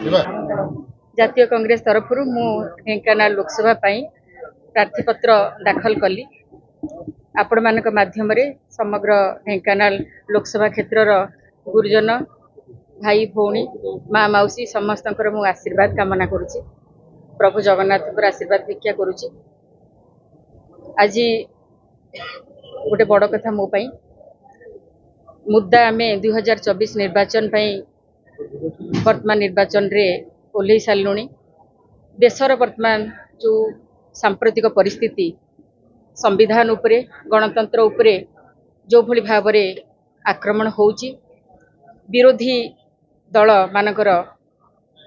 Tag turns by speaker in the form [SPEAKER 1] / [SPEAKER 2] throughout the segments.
[SPEAKER 1] जातीय कांग्रेस तरफ मु ढेंकानाल लोकसभा प्रार्थीपत्र दाखल कली। आपण मानक माध्यम रे समग्र ढेंकानाल लोकसभा क्षेत्र गुरुजन भाई भौणी माँ मौसी समस्त मु आशीर्वाद कामना करुच्ची। प्रभु जगन्नाथ आशीर्वाद भिक्षा करुच्ची। आज गोटे बड़ कथा मो पाई मुद्दा आम 2024 निर्वाचन वर्तमान निर्वाचन रे ओल्लई सारू। देशर वर्तमान जो सांप्रतिक परिस्थिति संविधान उपरे गणतंत्र उपरे जो भली भाव में आक्रमण होउची, विरोधी दल मानकर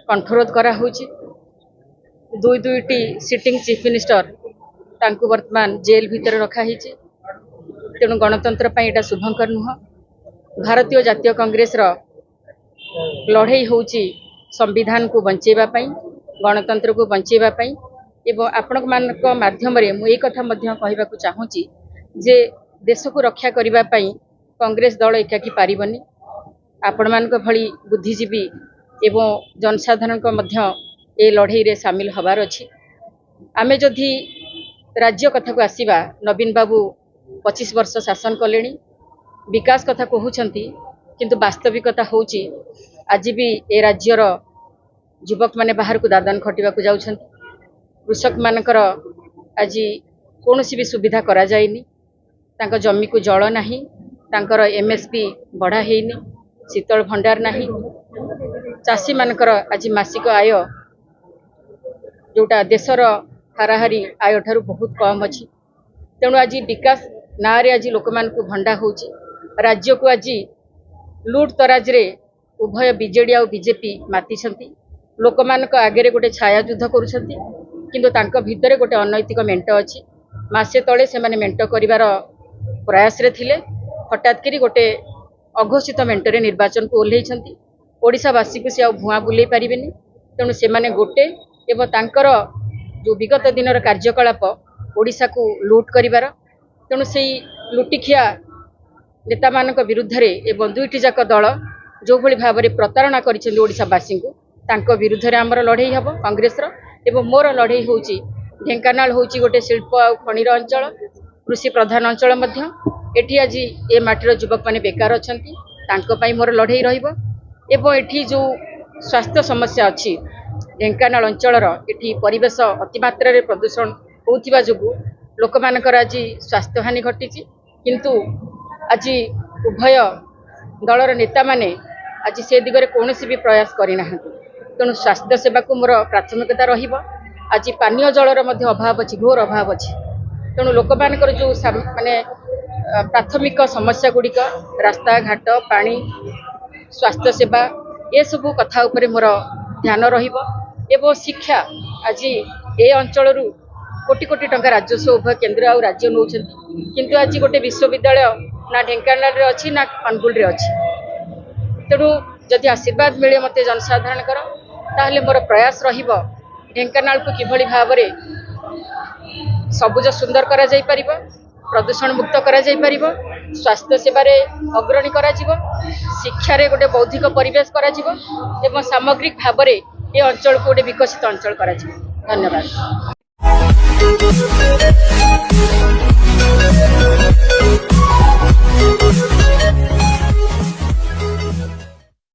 [SPEAKER 1] कंठरोध करा होउची। दुईटी सिटिंग चीफ मिनिस्टर तांकु वर्तमान जेल भितर रखा हिची। तेणु गणतंत्र एटा शुभंकर नुह। भारतीय जातीय कांग्रेस रो लड़ाई होउची संविधान को बंचेबा पई, गणतंत्र को बंचेबा पई। एवं आपण मानक माध्यम रे मु एक कथा मध्य कहबाकू चाहूची जे देश को रक्षा करिबा पई कांग्रेस दल एकाकी पारिबनी। आपण मानक भली बुद्धिजीवी एवं जनसाधारण को मध्य ए लड़ाई रे शामिल हबार अछि। आमे जदि राज्य कथा को आसीबा, नवीन बाबू 25 वर्ष शासन कलेनी, विकास कथा कहउछंती, किंतु वास्तविकता होउची आज भी ए राज्यर युवक माने बाहर को दादन खटिबा को जाउछंती। कृषक मानकर आज कोनोसी भी सुविधा करा जायनी। तांका जमी को जल नाही, तांकर एमएसपी बढ़ा हेनी, शीतल भंडार नाही। चाषी मानकर आज मासिक आय जोटा देशर हाराहारी आय ठारू बहुत कम अछि। तेणु आज विकास ना रे आज लोक मान को भंडा होउची। राज्य को आज लूट तराज रे उभय बीजेडी और बीजेपी मातिछंती। लोक मानक आगे गोटे छाया युद्ध करुछंती, किंतु तांका भितरे गोटे अनैतिक मेंट अछि। मासे तळे से माने मेंट करिवार प्रयास रे थिले, हठात करी गोटे अघोषित मेंटरे निर्वाचन को ओल्लैछंती। ओडिशावासी को से आ भुआ बुलै पारिबेनी। तेणु से माने गोटे एवं तांकर जो विगत दिनर कार्यकलाप ओडिशा को लूट करिवार। तेणु से लुटिखिया नेता मानक विरुद्ध रे एवं दुईटी जाक दल जो भली भाव में प्रतारणा करिसेंती ओडिशावासी को, तांको विरुद्ध रे हमर लड़ाई हबो कांग्रेस रो। एवं मोर लड़ाई होउची ढेंकानाल होउची गोटे शिल्प और खनिर अंचल, कृषि प्रधान अंचल मध्य। एठी आज ए माटीर युवक माने बेकार अछंती, तांको पई मोर लड़ाई रहिबो। एवं एठी जो स्वास्थ्य समस्या अछि ढेंकानाल अंचल रो, एठी परिवेश अतिमात्रा रे प्रदूषण होउथिबा जोगु लोक मानकर आज स्वास्थ्य हानि घटिची। किंतु आज उभय दलर नेता माने आज से दिगरे कौनसी भी प्रयास करिना। तेणु स्वास्थ्य सेवा को मोर प्राथमिकता रहिबो। आज पानीय जलर मध्य अभाव अछि, घोर अभाव अछि। तेणु लोक मानकर जो माने प्राथमिक समस्या गुड़िक रास्ता घाट, पानी, स्वास्थ्य सेवा, ये सबू कथा उपरे मोर ध्यान रहिबो। एवं शिक्षा आज ए अंचल कोटी कोटी टंका राजस्व उभय केंद्र और राज्य नौछंती, किंतु आज गोटे विश्वविद्यालय ना ढेंकानाल रे अछि ना अनुगुल रे अछि। तेणु जदि आशीर्वाद मिले मते जनसाधारण कर, ताहले मोर प्रयास रहिबो ढेंकानाल को किभली भाव में सबुज सुंदर करा जाई परिबो, प्रदूषण मुक्त करा जाई परिबो, स्वास्थ्य सेवा रे अग्रणी करा जिवो, शिक्षा रे गोटे बौद्धिक परिवेश करा जिवो एवं सामग्रिक भाव में ए अंचल को गोटे विकसित अंचल करा जिवो। धन्यवाद।